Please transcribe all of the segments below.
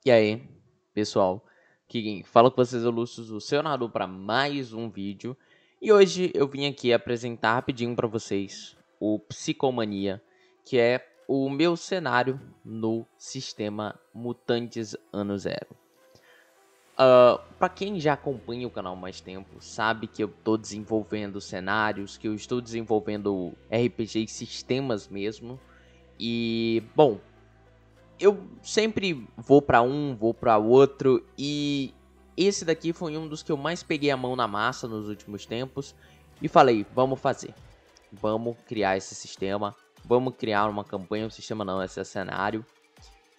E aí, pessoal, que fala com vocês, é o Lúcio, o seu narrador, para mais um vídeo. E hoje eu vim aqui apresentar rapidinho para vocês o Psicomania, que é o meu cenário no sistema Mutantes Ano Zero. Para quem já acompanha o canal há mais tempo, sabe que eu estou desenvolvendo cenários, que eu estou desenvolvendo RPG e sistemas mesmo. E, bom, eu sempre vou pra um, vou pra outro, e esse daqui foi um dos que eu mais peguei a mão na massa nos últimos tempos e falei, vamos fazer, vamos criar esse sistema, vamos criar uma campanha, um sistema não, esse cenário,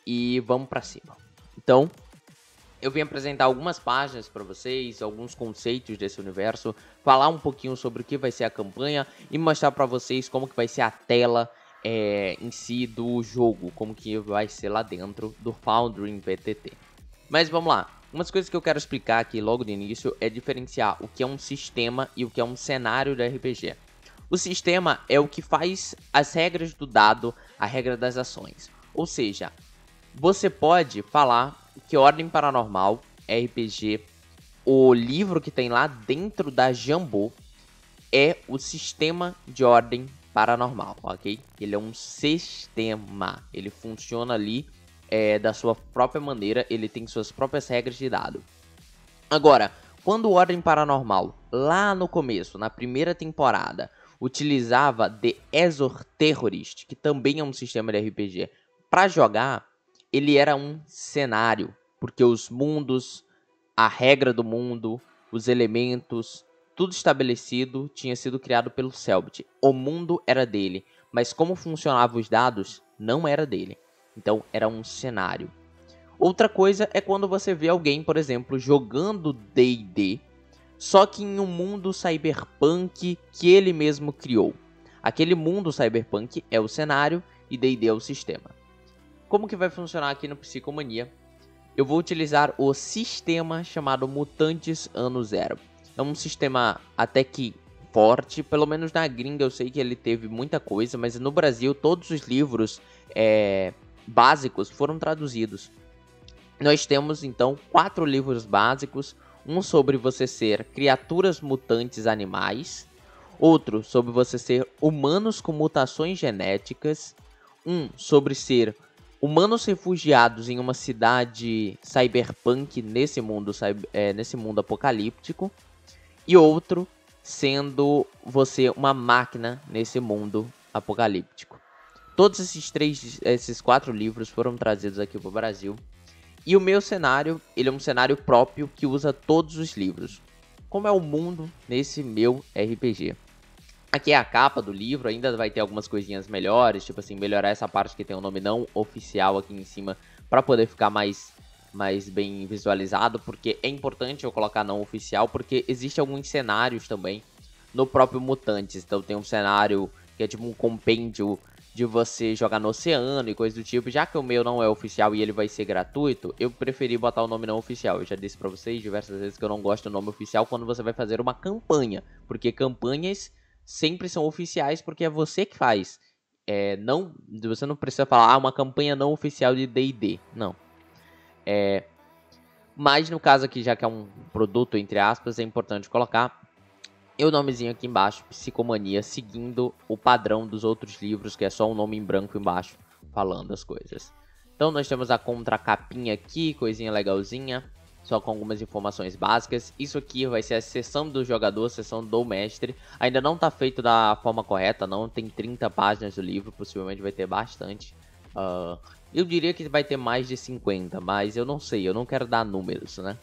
e vamos pra cima. Então, eu vim apresentar algumas páginas para vocês, alguns conceitos desse universo, falar um pouquinho sobre o que vai ser a campanha e mostrar para vocês como que vai ser a tela em si do jogo, como que vai ser lá dentro do Foundry PTT. Mas vamos lá, umas coisas que eu quero explicar aqui logo de início é diferenciar o que é um sistema e o que é um cenário de RPG. O sistema é o que faz as regras do dado, a regra das ações. Ou seja, você pode falar que Ordem Paranormal, RPG, o livro que tem lá dentro da Jambô, é o sistema de Ordem Paranormal, ok? Ele é um sistema, ele funciona ali da sua própria maneira, ele tem suas próprias regras de dado. Agora, quando Ordem Paranormal, lá no começo, na primeira temporada, utilizava The Azor Terrorist, que também é um sistema de RPG, para jogar, ele era um cenário, porque os mundos, a regra do mundo, os elementos, tudo estabelecido tinha sido criado pelo Selbit. O mundo era dele, mas como funcionavam os dados não era dele. Então era um cenário. Outra coisa é quando você vê alguém, por exemplo, jogando D&D, só que em um mundo cyberpunk que ele mesmo criou. Aquele mundo cyberpunk é o cenário e D&D é o sistema. Como que vai funcionar aqui no Psicomania? Eu vou utilizar o sistema chamado Mutantes Ano Zero. É um sistema até que forte, pelo menos na gringa eu sei que ele teve muita coisa, mas no Brasil todos os livros básicos foram traduzidos. Nós temos então 4 livros básicos, um sobre você ser criaturas mutantes animais, outro sobre você ser humanos com mutações genéticas, um sobre ser humanos refugiados em uma cidade cyberpunk nesse mundo apocalíptico, e outro sendo você uma máquina nesse mundo apocalíptico. Todos esses 4 livros foram trazidos aqui para o Brasil. E o meu cenário, ele é um cenário próprio que usa todos os livros. Como é o mundo nesse meu RPG? Aqui é a capa do livro, ainda vai ter algumas coisinhas melhores, tipo assim, melhorar essa parte que tem o nome não oficial aqui em cima, para poder ficar mais bem visualizado, porque é importante eu colocar não oficial, porque existe alguns cenários também no próprio Mutantes. Então tem um cenário que é tipo um compêndio de você jogar no oceano e coisa do tipo. Já que o meu não é oficial e ele vai ser gratuito, eu preferi botar o nome não oficial. Eu já disse pra vocês diversas vezes que eu não gosto do nome oficial quando você vai fazer uma campanha, porque campanhas sempre são oficiais porque é você que faz. Não, você não precisa falar uma campanha não oficial de D&D, não. Mas no caso aqui, já que é um produto entre aspas, é importante colocar e o nomezinho aqui embaixo, Psicomania, seguindo o padrão dos outros livros, que é só um nome em branco embaixo, falando as coisas. Então nós temos a contracapinha aqui, coisinha legalzinha, só com algumas informações básicas. Isso aqui vai ser a sessão do jogador, a sessão do mestre. Ainda não está feito da forma correta, não. Tem 30 páginas do livro, possivelmente vai ter bastante. Eu diria que vai ter mais de 50, mas eu não sei, eu não quero dar números, né?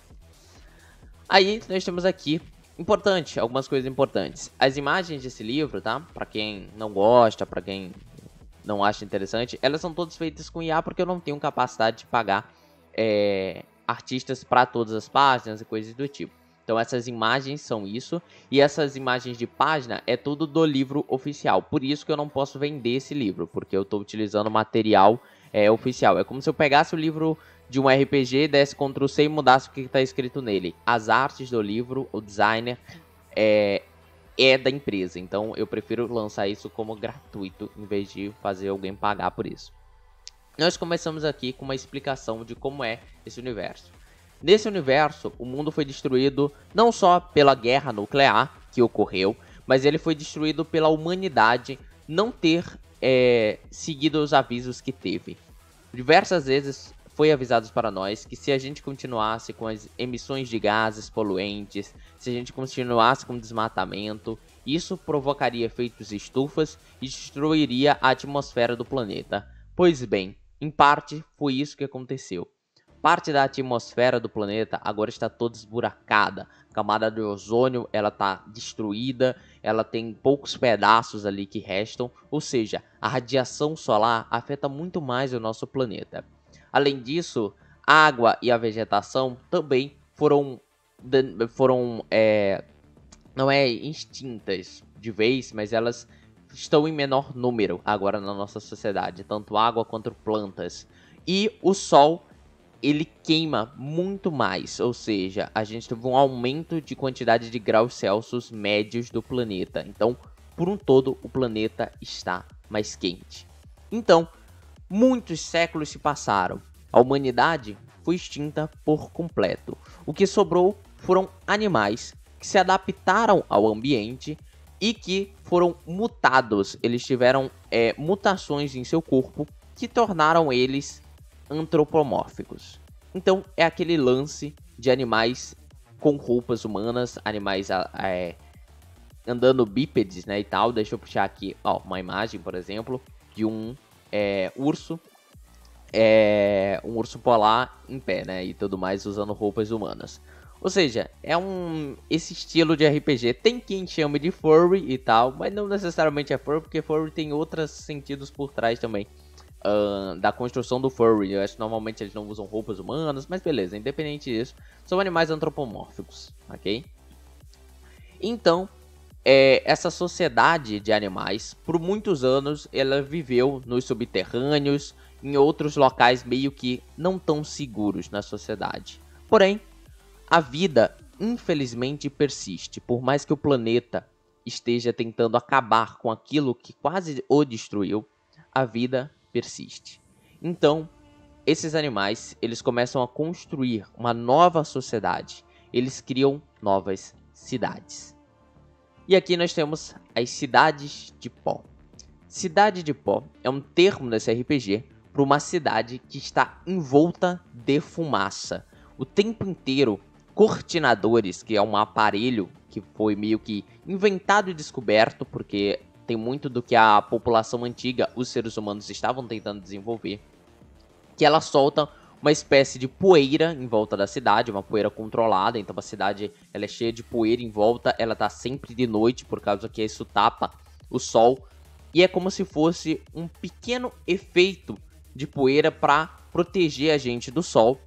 Aí nós temos aqui importante, algumas coisas importantes. As imagens desse livro, tá? Pra quem não gosta, pra quem não acha interessante, elas são todas feitas com IA porque eu não tenho capacidade de pagar artistas para todas as páginas e coisas do tipo. Então essas imagens são isso, e essas imagens de página é tudo do livro oficial. Por isso que eu não posso vender esse livro, porque eu estou utilizando material oficial. É como se eu pegasse o livro de um RPG, desse Ctrl C e mudasse o que está escrito nele. As artes do livro, o designer é da empresa, então eu prefiro lançar isso como gratuito em vez de fazer alguém pagar por isso. Nós começamos aqui com uma explicação de como é esse universo. Nesse universo, o mundo foi destruído não só pela guerra nuclear que ocorreu, mas ele foi destruído pela humanidade não ter seguido os avisos que teve. Diversas vezes foi avisado para nós que se a gente continuasse com as emissões de gases poluentes, se a gente continuasse com desmatamento, isso provocaria efeitos estufas e destruiria a atmosfera do planeta. Pois bem, em parte foi isso que aconteceu. Parte da atmosfera do planeta agora está toda esburacada. A camada de ozônio ela está destruída, ela tem poucos pedaços ali que restam, ou seja, a radiação solar afeta muito mais o nosso planeta. Além disso, a água e a vegetação também foram não é extintas de vez, mas elas estão em menor número agora na nossa sociedade, tanto água quanto plantas. E o sol ele queima muito mais, ou seja, a gente teve um aumento de quantidade de graus Celsius médios do planeta. Então, por um todo, o planeta está mais quente. Então, muitos séculos se passaram. A humanidade foi extinta por completo. O que sobrou foram animais que se adaptaram ao ambiente e que foram mutados. Eles tiveram mutações em seu corpo que tornaram eles antropomórficos. Então é aquele lance de animais com roupas humanas, animais andando bípedes, né, e tal. Deixa eu puxar aqui, ó, uma imagem, por exemplo, de um urso, um urso polar em pé, né, e tudo mais, usando roupas humanas. Ou seja, esse estilo de RPG. Tem quem chame de furry e tal, mas não necessariamente é furry, porque furry tem outros sentidos por trás também. Da construção do furry. Eu acho que normalmente eles não usam roupas humanas, mas beleza, independente disso, são animais antropomórficos, ok? Então, essa sociedade de animais, por muitos anos, ela viveu nos subterrâneos, em outros locais meio que não tão seguros na sociedade. Porém, a vida, infelizmente, persiste. Por mais que o planeta esteja tentando acabar com aquilo que quase o destruiu, a vida persiste. Então, esses animais, eles começam a construir uma nova sociedade. Eles criam novas cidades. E aqui nós temos as cidades de pó. Cidade de pó é um termo nesse RPG para uma cidade que está envolta de fumaça. O tempo inteiro, cortinadores, que é um aparelho que foi meio que inventado e descoberto, porque tem muito do que a população antiga, os seres humanos estavam tentando desenvolver, que ela solta uma espécie de poeira em volta da cidade, uma poeira controlada. Então a cidade ela é cheia de poeira em volta, ela tá sempre de noite por causa que isso tapa o sol, e é como se fosse um pequeno efeito de poeira para proteger a gente do sol.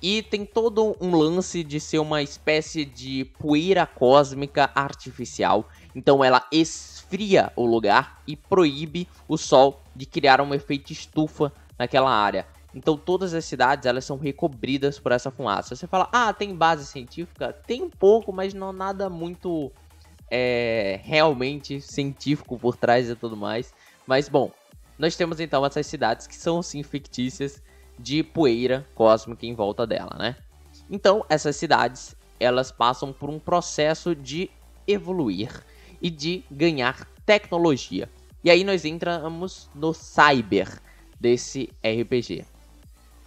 E tem todo um lance de ser uma espécie de poeira cósmica artificial. Então ela esfria o lugar e proíbe o sol de criar um efeito estufa naquela área. Então todas as cidades elas são recobridas por essa fumaça. Você fala, tem base científica? Tem um pouco, mas não nada muito realmente científico por trás e tudo mais. Mas bom, nós temos então essas cidades que são sim fictícias, de poeira cósmica em volta dela, né? Então, essas cidades, elas passam por um processo de evoluir e de ganhar tecnologia. E aí nós entramos no cyber desse RPG.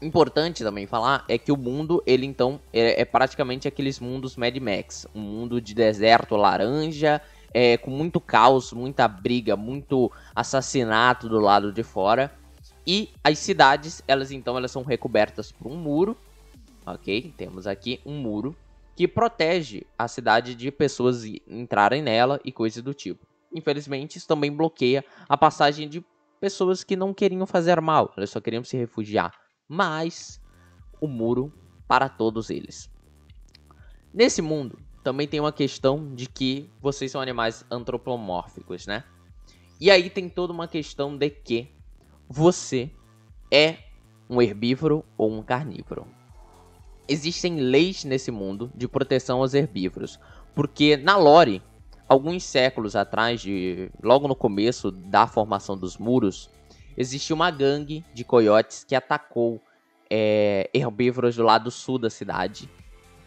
Importante também falar é que o mundo, ele então, é praticamente aqueles mundos Mad Max. Um mundo de deserto laranja, com muito caos, muita briga, muito assassinato do lado de fora. E as cidades, elas são recobertas por um muro, ok? Temos aqui um muro que protege a cidade de pessoas entrarem nela e coisas do tipo. Infelizmente, isso também bloqueia a passagem de pessoas que não queriam fazer mal, elas só queriam se refugiar. Mas o muro para todos eles. Nesse mundo, também tem uma questão de que vocês são animais antropomórficos, né? E aí tem toda uma questão de que você é um herbívoro ou um carnívoro. Existem leis nesse mundo de proteção aos herbívoros, porque na lore, alguns séculos atrás, logo no começo da formação dos muros, existiu uma gangue de coiotes que atacou herbívoros do lado sul da cidade.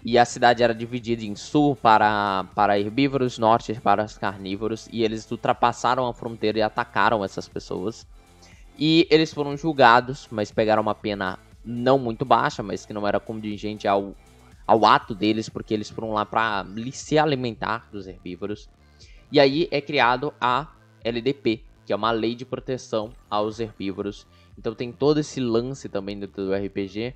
E a cidade era dividida em sul para herbívoros, norte para os carnívoros. E eles ultrapassaram a fronteira e atacaram essas pessoas. E eles foram julgados, mas pegaram uma pena não muito baixa, mas que não era contingente ao ato deles, porque eles foram lá para se alimentar dos herbívoros. E aí é criado a LDP, que é uma lei de proteção aos herbívoros. Então tem todo esse lance também dentro do RPG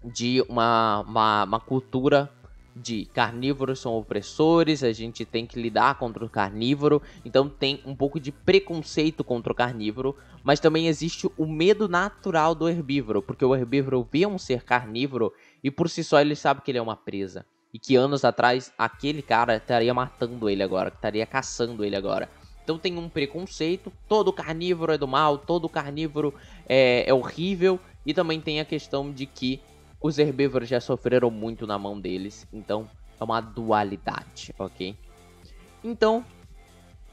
de uma cultura de carnívoros são opressores, a gente tem que lidar contra o carnívoro, então tem um pouco de preconceito contra o carnívoro, mas também existe o medo natural do herbívoro, porque o herbívoro vê um ser carnívoro e por si só ele sabe que ele é uma presa, e que anos atrás aquele cara estaria matando ele agora, que estaria caçando ele agora. Então tem um preconceito, todo carnívoro é do mal, todo carnívoro é horrível, e também tem a questão de que os herbívoros já sofreram muito na mão deles, então é uma dualidade, ok? Então,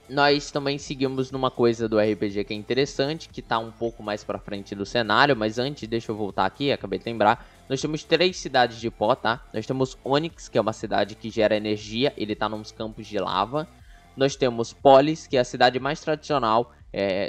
nós também seguimos numa coisa do RPG que é interessante, que tá um pouco mais pra frente do cenário, mas antes, deixa eu voltar aqui, acabei de lembrar, nós temos 3 cidades de pó, tá? Nós temos Onyx, que é uma cidade que gera energia, ele tá nos campos de lava. Nós temos Polis, que é a cidade mais tradicional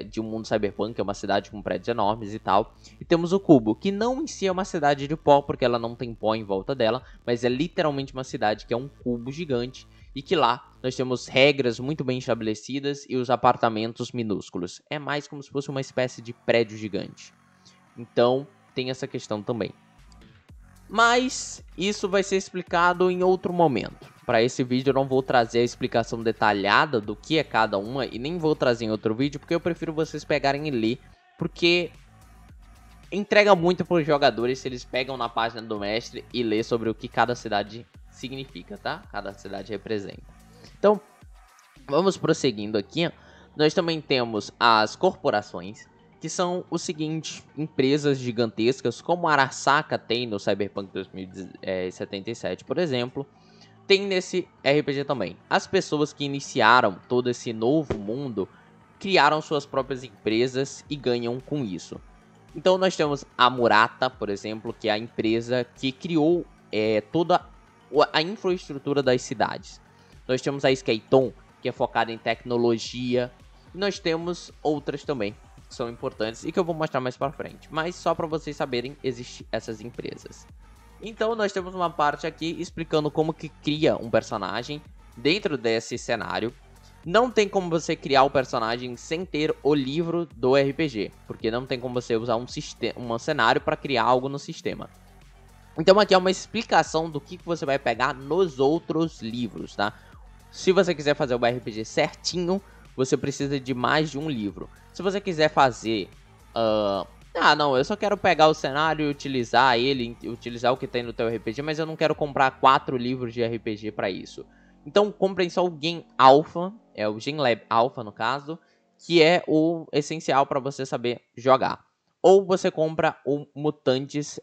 de um mundo cyberpunk, é uma cidade com prédios enormes e tal. E temos o Cubo, que não em si é uma cidade de pó, porque ela não tem pó em volta dela, mas é literalmente uma cidade que é um cubo gigante, e que lá nós temos regras muito bem estabelecidas e os apartamentos minúsculos. É mais como se fosse uma espécie de prédio gigante. Então tem essa questão também. Mas isso vai ser explicado em outro momento. Para esse vídeo eu não vou trazer a explicação detalhada do que é cada uma e nem vou trazer em outro vídeo, porque eu prefiro vocês pegarem e ler, porque entrega muito para os jogadores se eles pegam na página do mestre e lê sobre o que cada cidade significa, tá? Cada cidade representa. Então, vamos prosseguindo aqui. Nós também temos as corporações, que são o seguinte, empresas gigantescas, como a Arasaka tem no Cyberpunk 2077, por exemplo, tem nesse RPG também. As pessoas que iniciaram todo esse novo mundo criaram suas próprias empresas e ganham com isso. Então nós temos a Murata, por exemplo, que é a empresa que criou toda a infraestrutura das cidades. Nós temos a Skayton, que é focada em tecnologia. E nós temos outras também, que são importantes e que eu vou mostrar mais pra frente. Mas só para vocês saberem, existem essas empresas. Então nós temos uma parte aqui explicando como que cria um personagem dentro desse cenário. Não tem como você criar o personagem sem ter o livro do RPG, porque não tem como você usar um cenário para criar algo no sistema. Então aqui é uma explicação do que você vai pegar nos outros livros, tá? Se você quiser fazer o RPG certinho, você precisa de mais de um livro. Se você quiser fazer... não, eu só quero pegar o cenário e utilizar ele, utilizar o que tem no teu RPG, mas eu não quero comprar 4 livros de RPG para isso. Então comprem só o Game Alpha, o Game Lab Alpha no caso, que é o essencial para você saber jogar. Ou você compra o Mutantes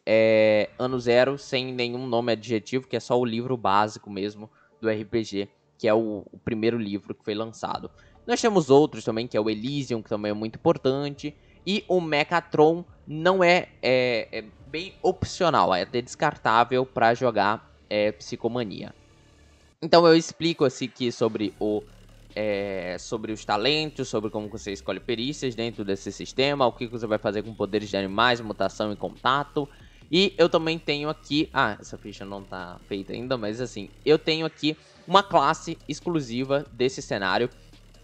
Ano Zero, sem nenhum nome adjetivo, que é só o livro básico mesmo do RPG, que é o primeiro livro que foi lançado. Nós temos outros também, que é o Elysium, que também é muito importante. E o Mechatron não é bem opcional, é até descartável para jogar Psicomania. Então eu explico aqui sobre os talentos, sobre como você escolhe perícias dentro desse sistema, o que você vai fazer com poderes de animais, mutação e contato. E eu também tenho aqui... essa ficha não tá feita ainda, mas assim, eu tenho aqui uma classe exclusiva desse cenário.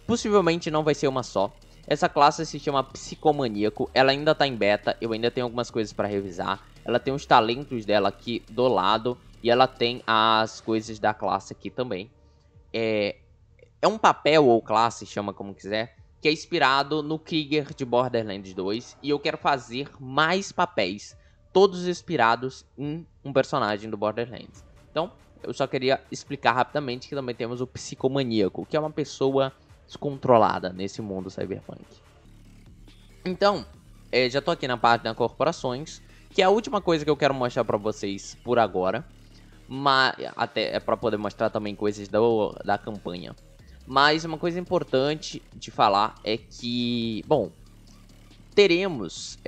Possivelmente não vai ser uma só. Essa classe se chama Psicomaníaco, ela ainda tá em beta, eu ainda tenho algumas coisas para revisar. Ela tem os talentos dela aqui do lado e ela tem as coisas da classe aqui também. É um papel ou classe, chama como quiser, que é inspirado no Krieger de Borderlands 2 e eu quero fazer mais papéis, todos inspirados em um personagem do Borderlands. Então, eu só queria explicar rapidamente que também temos o Psicomaníaco, que é uma pessoa descontrolada nesse mundo cyberpunk. Então, já tô aqui na página corporações, que é a última coisa que eu quero mostrar pra vocês por agora, mas até para poder mostrar também coisas da campanha. Mas uma coisa importante de falar é que, bom, teremos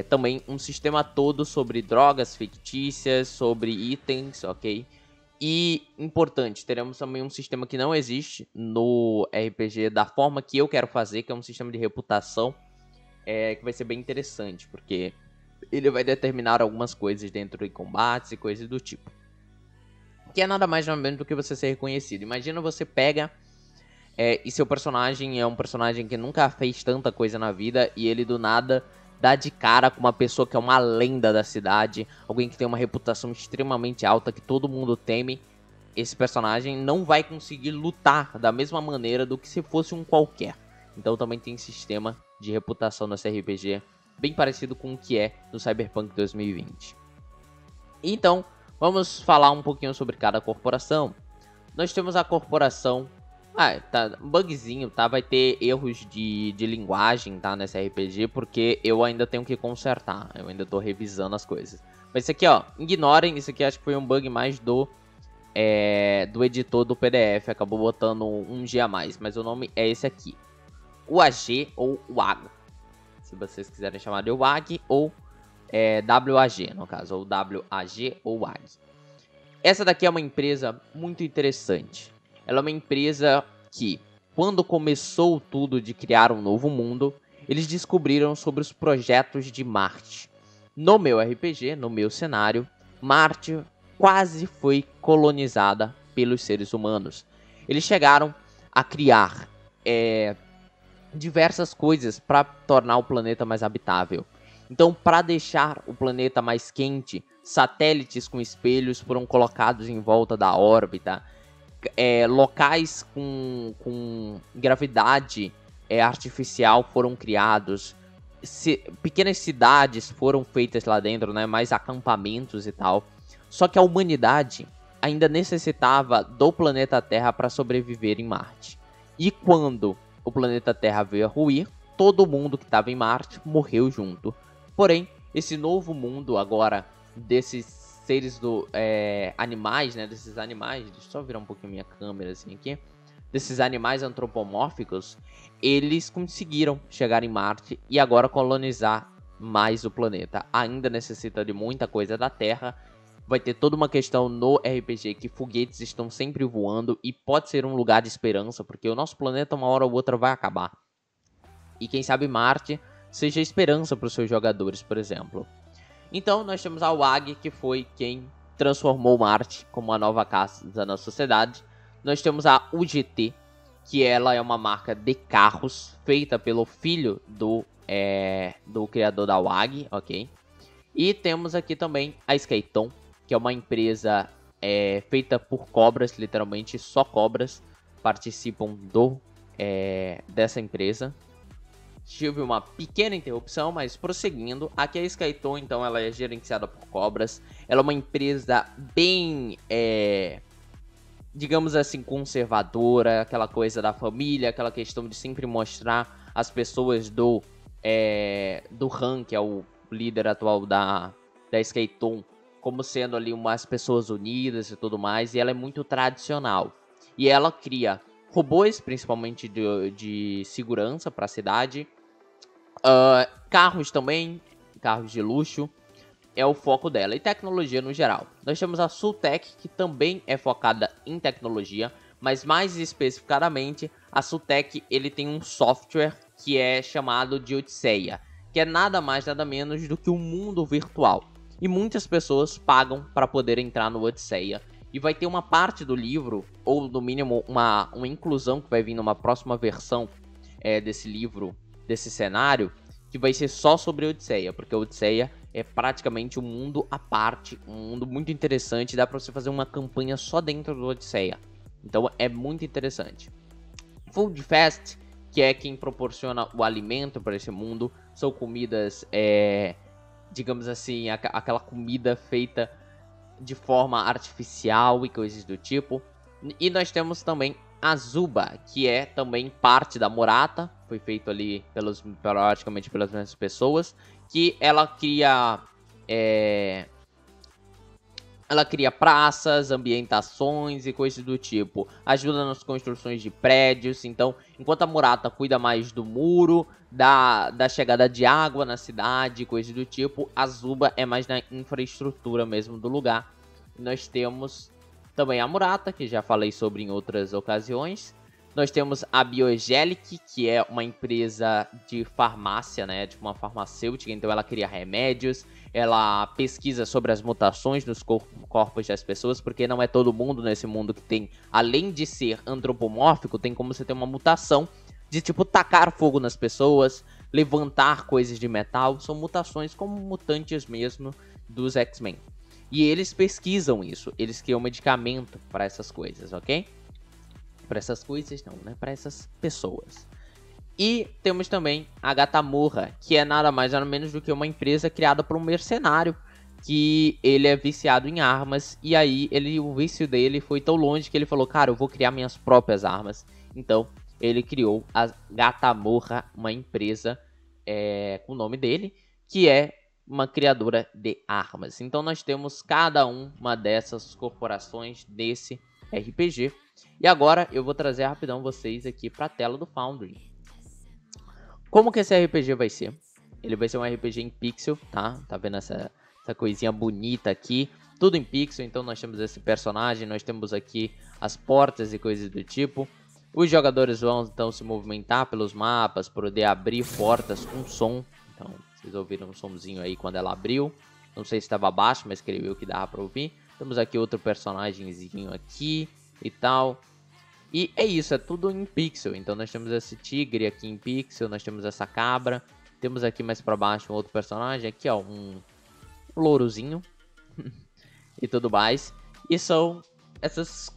também um sistema todo sobre drogas fictícias, sobre itens, ok? E, importante, teremos também um sistema que não existe no RPG da forma que eu quero fazer, que é um sistema de reputação, que vai ser bem interessante, porque ele vai determinar algumas coisas dentro de combates e coisas do tipo. Que é nada mais nada menos do que você ser reconhecido. Imagina você pega e seu personagem é um personagem que nunca fez tanta coisa na vida e ele do nada dá de cara com uma pessoa que é uma lenda da cidade, alguém que tem uma reputação extremamente alta, que todo mundo teme. Esse personagem não vai conseguir lutar da mesma maneira do que se fosse um qualquer. Então também tem sistema de reputação nesse RPG, bem parecido com o que é no Cyberpunk 2020. Então, vamos falar um pouquinho sobre cada corporação. Nós temos a corporação... tá, um bugzinho, tá? Vai ter erros de linguagem, tá? Nesse RPG, porque eu ainda tenho que consertar. Eu ainda tô revisando as coisas. Mas isso aqui, ó, ignorem. Isso aqui acho que foi um bug mais do editor do PDF. Acabou botando um G a mais, mas o nome é esse aqui. UAG ou WAG. Se vocês quiserem chamar de WAG ou WAG, no caso. Ou WAG ou WAG. Essa daqui é uma empresa muito interessante. Ela é uma empresa que, quando começou tudo de criar um novo mundo, eles descobriram sobre os projetos de Marte. No meu RPG, no meu cenário, Marte quase foi colonizada pelos seres humanos. Eles chegaram a criar diversas coisas para tornar o planeta mais habitável. Então, para deixar o planeta mais quente, satélites com espelhos foram colocados em volta da órbita. Locais com gravidade artificial foram criados. Pequenas cidades foram feitas lá dentro, né? Mais acampamentos e tal. Só que a humanidade ainda necessitava do planeta Terra para sobreviver em Marte. E quando o planeta Terra veio a ruir, todo mundo que estava em Marte morreu junto. Porém, esse novo mundo agora desses seres animais, né? Desses animais, deixa eu só virar um pouquinho minha câmera assim aqui. Desses animais antropomórficos, eles conseguiram chegar em Marte e agora colonizar mais o planeta. Ainda necessita de muita coisa da Terra. Vai ter toda uma questão no RPG que foguetes estão sempre voando e pode ser um lugar de esperança, porque o nosso planeta uma hora ou outra vai acabar. E quem sabe Marte seja esperança para os seus jogadores, por exemplo. Então nós temos a WAG, que foi quem transformou Marte como a nova casa na sociedade. Nós temos a UGT, que ela é uma marca de carros feita pelo filho do criador da WAG, ok? E temos aqui também a Skeleton, que é uma empresa feita por cobras, literalmente só cobras participam dessa empresa. Tive uma pequena interrupção, mas prosseguindo, aqui a Skeleton, então, ela é gerenciada por cobras. Ela é uma empresa bem, digamos assim, conservadora, aquela coisa da família, aquela questão de sempre mostrar as pessoas do Han, que é o líder atual da Skeleton, como sendo ali umas pessoas unidas e tudo mais, e ela é muito tradicional. E ela cria robôs, principalmente de segurança para a cidade, carros também, carros de luxo, é o foco dela, e tecnologia no geral. Nós temos a Sultech, que também é focada em tecnologia, mas mais especificadamente, a Sultech ele tem um software que é chamado de Odisseia, que é nada mais nada menos do que um mundo virtual. E muitas pessoas pagam para poder entrar no Odisseia. E vai ter uma parte do livro, ou no mínimo uma inclusão que vai vir numa próxima versão desse livro, desse cenário, que vai ser só sobre a Odisseia, porque a Odisseia é praticamente um mundo à parte, um mundo muito interessante, dá para você fazer uma campanha só dentro do Odisseia. Então é muito interessante. Food Fest, que é quem proporciona o alimento para esse mundo, são comidas, digamos assim, aquela comida feita de forma artificial e coisas do tipo. E nós temos também a Zuba, que é também parte da Morata, foi feito ali praticamente pelas mesmas pessoas, que ela cria Ela cria praças, ambientações e coisas do tipo. Ajuda nas construções de prédios. Então, enquanto a Murata cuida mais do muro, da chegada de água na cidade, coisas do tipo, a Zuba é mais na infraestrutura mesmo do lugar. E nós temos também a Murata, que já falei sobre em outras ocasiões. Nós temos a Biogelic, que é uma empresa de farmácia, né? Tipo uma farmacêutica, então ela cria remédios, ela pesquisa sobre as mutações nos corpos das pessoas, porque não é todo mundo nesse mundo que tem, além de ser antropomórfico, tem como você ter uma mutação de tipo tacar fogo nas pessoas, levantar coisas de metal, são mutações como mutantes mesmo dos X-Men. E eles pesquisam isso, eles criam medicamento para essas coisas, ok? Para essas coisas não, né? Para essas pessoas. E temos também a Gatamorra, que é nada mais nada menos do que uma empresa criada por um mercenário, que ele é viciado em armas, e aí o vício dele foi tão longe que ele falou, cara, eu vou criar minhas próprias armas. Então, ele criou a Gatamorra, uma empresa com o nome dele, que é uma criadora de armas. Então, nós temos cada uma dessas corporações desse RPG. E agora eu vou trazer rapidão vocês aqui para a tela do Foundry. Como que esse RPG vai ser? Ele vai ser um RPG em pixel, tá? Tá vendo essa coisinha bonita aqui? Tudo em pixel, então nós temos esse personagem, nós temos aqui as portas e coisas do tipo. Os jogadores vão então se movimentar pelos mapas, poder abrir portas com som. Então, vocês ouviram um somzinho aí quando ela abriu. Não sei se estava baixo, mas escreveu que dava para ouvir. Temos aqui outro personagemzinho aqui e tal. E é isso, é tudo em pixel. Então nós temos esse tigre aqui em pixel, nós temos essa cabra. Temos aqui mais pra baixo um outro personagem, aqui ó, um lourozinho e tudo mais. E são essas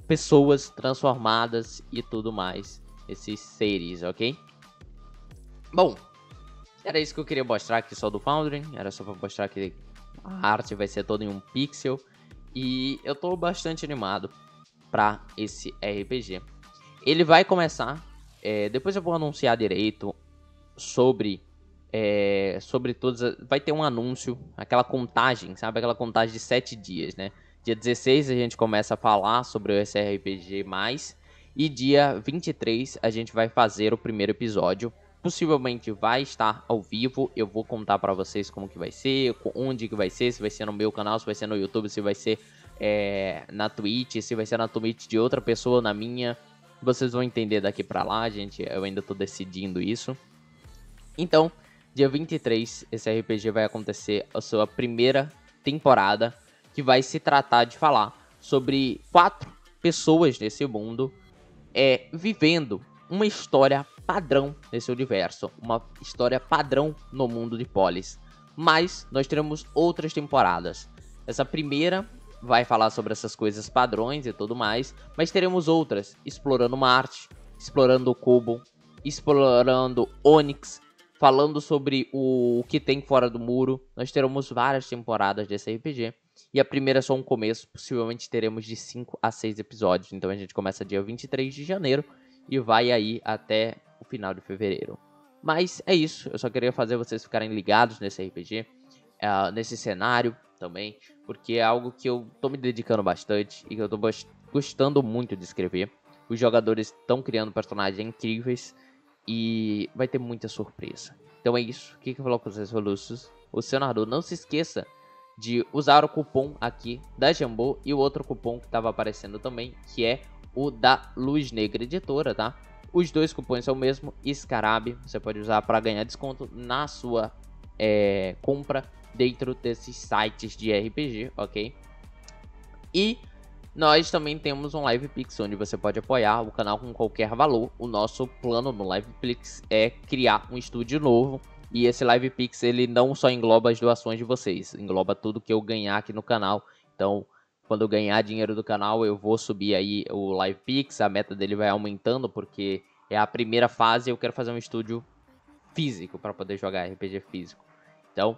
pessoas transformadas e tudo mais, esses seres, ok? Bom, era isso que eu queria mostrar aqui só do Foundry. Era só pra mostrar que a arte vai ser toda em um pixel. E eu tô bastante animado para esse RPG. Ele vai começar, depois eu vou anunciar direito sobre todas, vai ter um anúncio, aquela contagem, sabe, aquela contagem de 7 dias, né? Dia 16 a gente começa a falar sobre esse RPG+, e dia 23 a gente vai fazer o primeiro episódio. Possivelmente vai estar ao vivo, eu vou contar para vocês como que vai ser, onde que vai ser, se vai ser no meu canal, se vai ser no YouTube, se vai ser na Twitch, se vai ser na Twitch de outra pessoa, na minha. Vocês vão entender daqui pra lá, gente. Eu ainda tô decidindo isso. Então, dia 23, esse RPG vai acontecer a sua primeira temporada, que vai se tratar de falar sobre 4 pessoas nesse mundo vivendo uma história padrão nesse universo. Uma história padrão no mundo de Polis. Mas nós teremos outras temporadas. Essa primeira vai falar sobre essas coisas padrões e tudo mais, mas teremos outras explorando Marte, explorando o Cubo, explorando Onyx, falando sobre o que tem fora do muro. Nós teremos várias temporadas desse RPG, e a primeira é só um começo, possivelmente teremos de 5 a 6 episódios, então a gente começa dia 23 de janeiro e vai aí até o final de fevereiro. Mas é isso, eu só queria fazer vocês ficarem ligados nesse RPG, nesse cenário também, porque é algo que eu tô me dedicando bastante e que eu tô gostando muito de escrever. Os jogadores estão criando personagens incríveis e vai ter muita surpresa. Então é isso, o que eu falou com vocês, Lúcius? O seu narrador, não se esqueça de usar o cupom aqui da Jambô e o outro cupom que estava aparecendo também, que é o da Luz Negra Editora, tá? Os dois cupons são o mesmo, Scarab, você pode usar para ganhar desconto na sua compra dentro desses sites de RPG, ok? E nós também temos um LivePix, onde você pode apoiar o canal com qualquer valor. O nosso plano no LivePix é criar um estúdio novo, e esse LivePix ele não só engloba as doações de vocês, engloba tudo que eu ganhar aqui no canal. Então, quando eu ganhar dinheiro do canal, eu vou subir aí o LivePix, a meta dele vai aumentando, porque é a primeira fase e eu quero fazer um estúdio físico para poder jogar RPG físico. Então,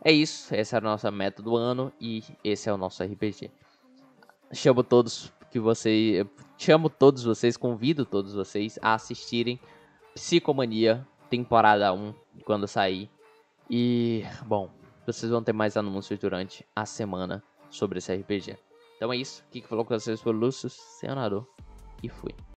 é isso, essa é a nossa meta do ano e esse é o nosso RPG. Chamo todos vocês, convido todos vocês a assistirem Psicomania temporada 1 quando sair. E, bom, vocês vão ter mais anúncios durante a semana sobre esse RPG. Então é isso. Aqui que falou com vocês foi o Lúcio, seu narrador, e fui.